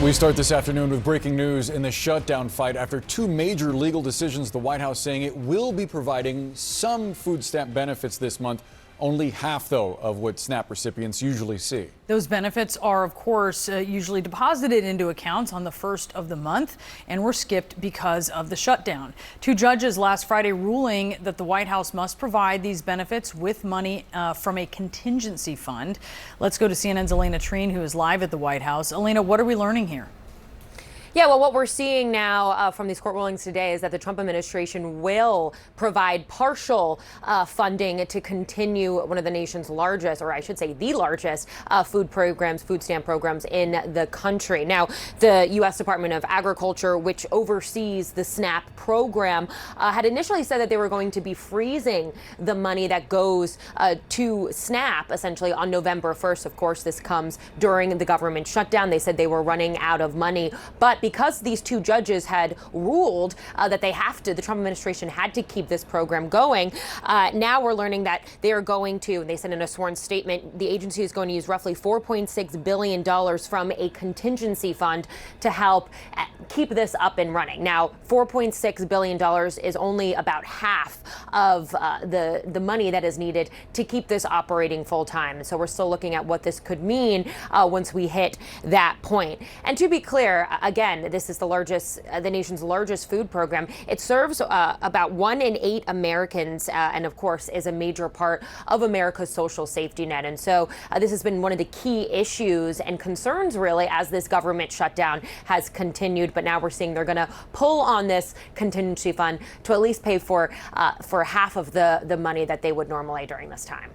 We start this afternoon with breaking news in the shutdown fight after two major legal decisions. The White House saying it will be providing some food stamp benefits this month, only half, though, of what SNAP recipients usually see. Those benefits are, of course, usually deposited into accounts on the first of the month and were skipped because of the shutdown. Two judges last Friday ruling that the White House must provide these benefits with money from a contingency fund. Let's go to CNN's Elena Treen, who is live at the White House. Elena, what are we learning here? Yeah, well, what we're seeing now from these court rulings today is that the Trump administration will provide partial funding to continue one of the nation's largest, or I should say the largest, food stamp programs in the country. Now, the U.S. Department of Agriculture, which oversees the SNAP program, had initially said that they were going to be freezing the money that goes to SNAP essentially on November 1st. Of course, this comes during the government shutdown. They said they were running out of money, but because these two judges had ruled that the Trump administration had to keep this program going, now we're learning that they are going to, they said in a sworn statement, the agency is going to use roughly $4.6 billion from a contingency fund to help keep this up and running. Now, $4.6 billion is only about half of the money that is needed to keep this operating full time. So we're still looking at what this could mean once we hit that point. And to be clear, again, this is the nation's largest food program. It serves about 1 in 8 Americans, and of course is a major part of America's social safety net. And so this has been one of the key issues and concerns really as this government shutdown has continued. But now we're seeing they're going to pull on this contingency fund to at least pay for half of the money that they would normally during this time.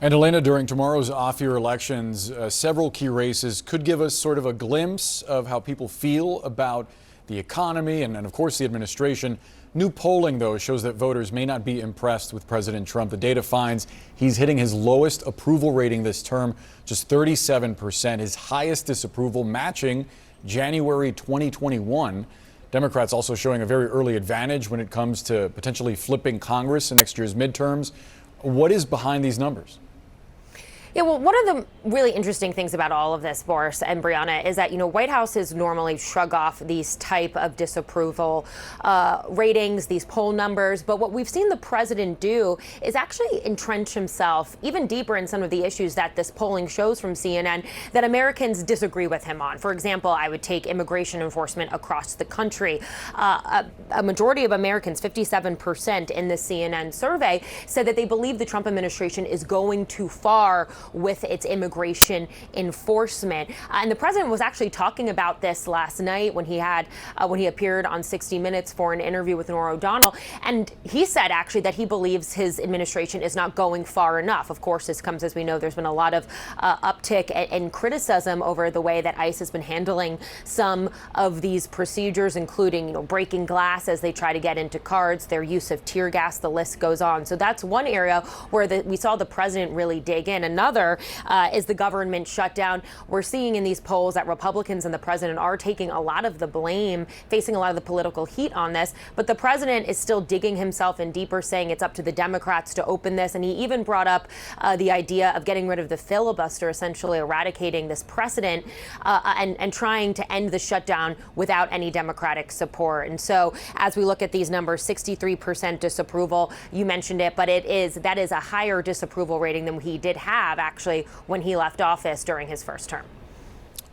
And Elena, during tomorrow's off-year elections, several key races could give us sort of a glimpse of how people feel about the economy and of course, the administration. New polling, though, shows that voters may not be impressed with President Trump. The data finds he's hitting his lowest approval rating this term, just 37%, his highest disapproval, matching January 2021. Democrats also showing a very early advantage when it comes to potentially flipping Congress in next year's midterms. What is behind these numbers? Yeah, well, one of the really interesting things about all of this, Boris and Brianna, is that, White Houses normally shrug off these type of disapproval ratings, these poll numbers. But what we've seen the president do is actually entrench himself even deeper in some of the issues that this polling shows from CNN that Americans disagree with him on. For example, I would take immigration enforcement across the country. A majority of Americans, 57% in the CNN survey, said that they believe the Trump administration is going too far with its immigration enforcement. And the president was actually talking about this last night when he appeared on 60 Minutes for an interview with Norah O'Donnell. And he said actually that he believes his administration is not going far enough. Of course, this comes, as we know, there's been a lot of uptick and criticism over the way that ICE has been handling some of these procedures, including, breaking glass as they try to get into cars, their use of tear gas, the list goes on. So that's one area where we saw the president really dig in. Another is the government shutdown. We're seeing in these polls that Republicans and the president are taking a lot of the blame, facing a lot of the political heat on this. But the president is still digging himself in deeper, saying it's up to the Democrats to open this. And he even brought up the idea of getting rid of the filibuster, essentially eradicating this precedent and trying to end the shutdown without any Democratic support. And so as we look at these numbers, 63% disapproval, you mentioned it, but that is a higher disapproval rating than he did have actually when he left office during his first term.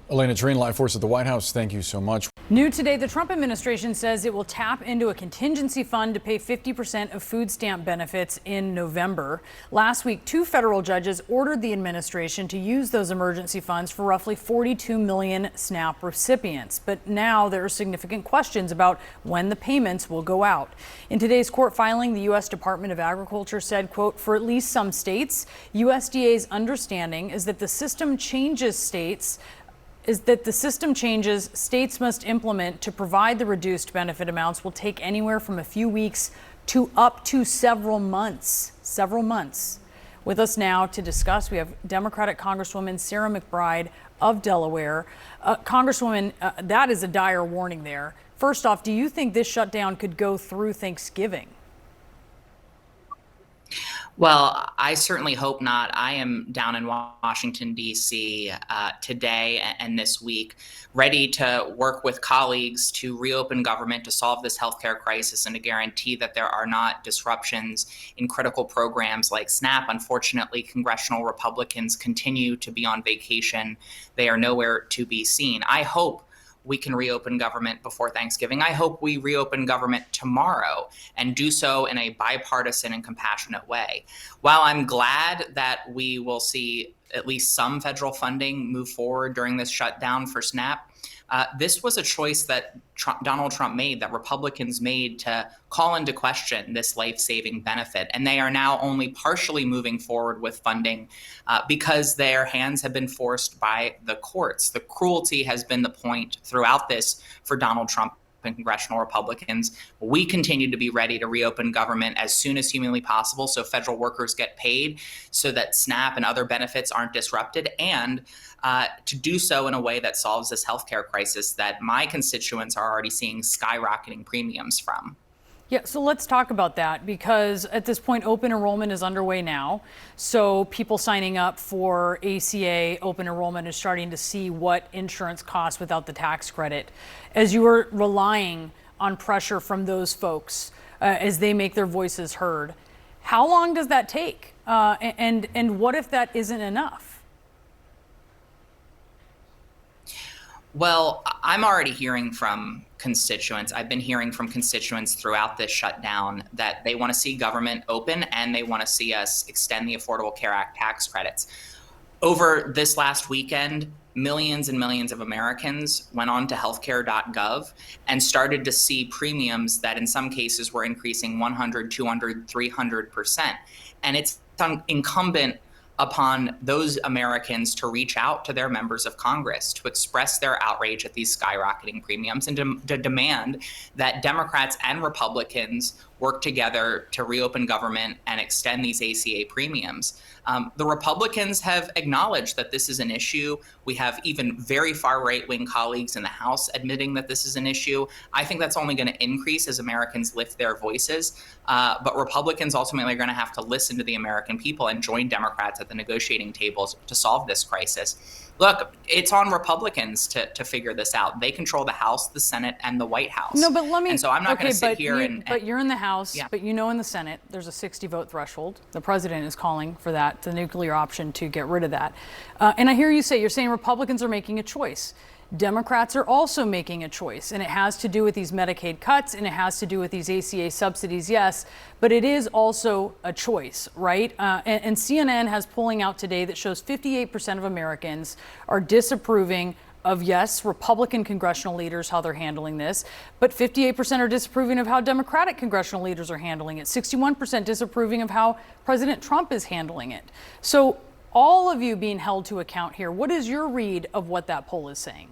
Elena Treen, live for us at the White House. Thank you so much. New today, the Trump administration says it will tap into a contingency fund to pay 50% of food stamp benefits in November. Last week, two federal judges ordered the administration to use those emergency funds for roughly 42 million SNAP recipients. But now there are significant questions about when the payments will go out. In today's court filing, the U.S. Department of Agriculture said, quote, for at least some states, USDA's understanding is that the system changes states must implement to provide the reduced benefit amounts will take anywhere from a few weeks to up to several months. With us now to discuss, we have Democratic Congresswoman Sarah McBride of Delaware. Congresswoman, that is a dire warning there. First off, do you think this shutdown could go through Thanksgiving? Well, I certainly hope not. I am down in Washington, D.C. Today and this week, ready to work with colleagues to reopen government to solve this healthcare crisis and to guarantee that there are not disruptions in critical programs like SNAP. Unfortunately, congressional Republicans continue to be on vacation. They are nowhere to be seen. I hope we can reopen government before Thanksgiving. I hope we reopen government tomorrow and do so in a bipartisan and compassionate way. While I'm glad that we will see at least some federal funding move forward during this shutdown for SNAP, this was a choice that Donald Trump made, that Republicans made, to call into question this life-saving benefit. And they are now only partially moving forward with funding because their hands have been forced by the courts. The cruelty has been the point throughout this for Donald Trump and congressional Republicans. We continue to be ready to reopen government as soon as humanly possible so federal workers get paid, so that SNAP and other benefits aren't disrupted, and to do so in a way that solves this healthcare crisis that my constituents are already seeing skyrocketing premiums from. Yeah, so let's talk about that, because at this point, open enrollment is underway now. So people signing up for ACA open enrollment is starting to see what insurance costs without the tax credit. As you are relying on pressure from those folks as they make their voices heard, how long does that take? And what if that isn't enough? Well, I'm already hearing from constituents. I've been hearing from constituents throughout this shutdown that they want to see government open and they want to see us extend the Affordable Care Act tax credits. Over this last weekend, millions and millions of Americans went on to healthcare.gov and started to see premiums that in some cases were increasing 100, 200, 300%. And it's incumbent upon those Americans to reach out to their members of Congress to express their outrage at these skyrocketing premiums and to demand that Democrats and Republicans work together to reopen government and extend these ACA premiums. The Republicans have acknowledged that this is an issue. We have even very far right-wing colleagues in the House admitting that this is an issue. I think that's only going to increase as Americans lift their voices. But Republicans ultimately are going to have to listen to the American people and join Democrats at the negotiating tables to solve this crisis. Look, it's on Republicans to figure this out. They control the House, the Senate, and the White House. No, but let me. And so I'm not going to sit here But you're in the House, Yeah. but you know in the Senate, there's a 60-vote threshold. The president is calling for that, the nuclear option, to get rid of that. And I hear you say, you're saying Republicans are making a choice. Democrats are also making a choice, and it has to do with these Medicaid cuts, and it has to do with these ACA subsidies, yes, but it is also a choice, right? And CNN has polling out today that shows 58% of Americans are disapproving of, yes, Republican congressional leaders, how they're handling this, but 58% are disapproving of how Democratic congressional leaders are handling it, 61% disapproving of how President Trump is handling it. So all of you being held to account here, what is your read of what that poll is saying?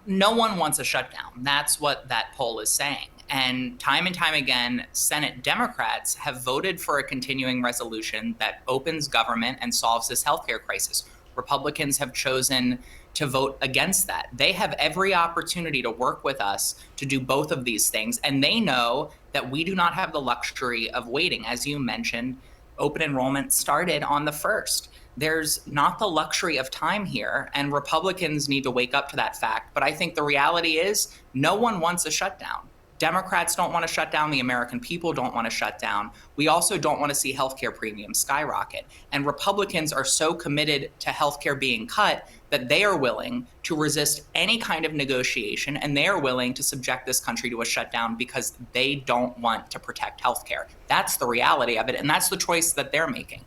No one wants a shutdown. That's what that poll is saying. And time again, Senate Democrats have voted for a continuing resolution that opens government and solves this healthcare crisis. Republicans have chosen to vote against that. They have every opportunity to work with us to do both of these things. And they know that we do not have the luxury of waiting. As you mentioned, open enrollment started on the 1st. There's not the luxury of time here, and Republicans need to wake up to that fact. But I think the reality is no one wants a shutdown. Democrats don't want to shut down. The American people don't want to shut down. We also don't want to see healthcare premiums skyrocket. And Republicans are so committed to healthcare being cut that they are willing to resist any kind of negotiation, and they are willing to subject this country to a shutdown because they don't want to protect healthcare. That's the reality of it, and that's the choice that they're making.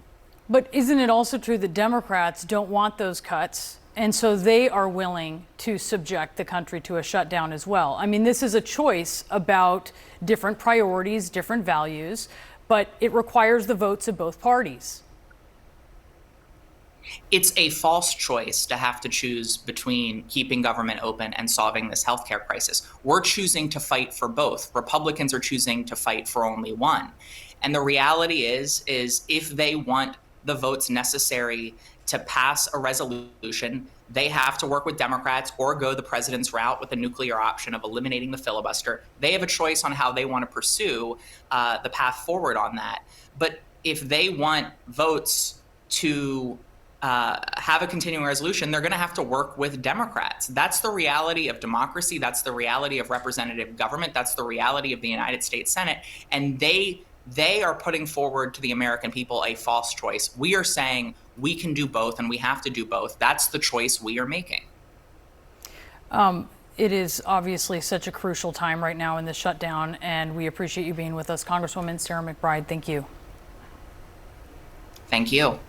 But isn't it also true that Democrats don't want those cuts, and so they are willing to subject the country to a shutdown as well? I mean, this is a choice about different priorities, different values, but it requires the votes of both parties. It's a false choice to have to choose between keeping government open and solving this healthcare crisis. We're choosing to fight for both. Republicans are choosing to fight for only one. And the reality is if they want the votes necessary to pass a resolution, they have to work with Democrats or go the president's route with the nuclear option of eliminating the filibuster. They have a choice on how they want to pursue the path forward on that. But if they want votes to have a continuing resolution, they're going to have to work with Democrats. That's the reality of democracy. That's the reality of representative government. That's the reality of the United States Senate. And they are putting forward to the American people a false choice. We are saying we can do both and we have to do both. That's the choice we are making. It is obviously such a crucial time right now in this shutdown, and we appreciate you being with us. Congresswoman Sarah McBride, thank you. Thank you.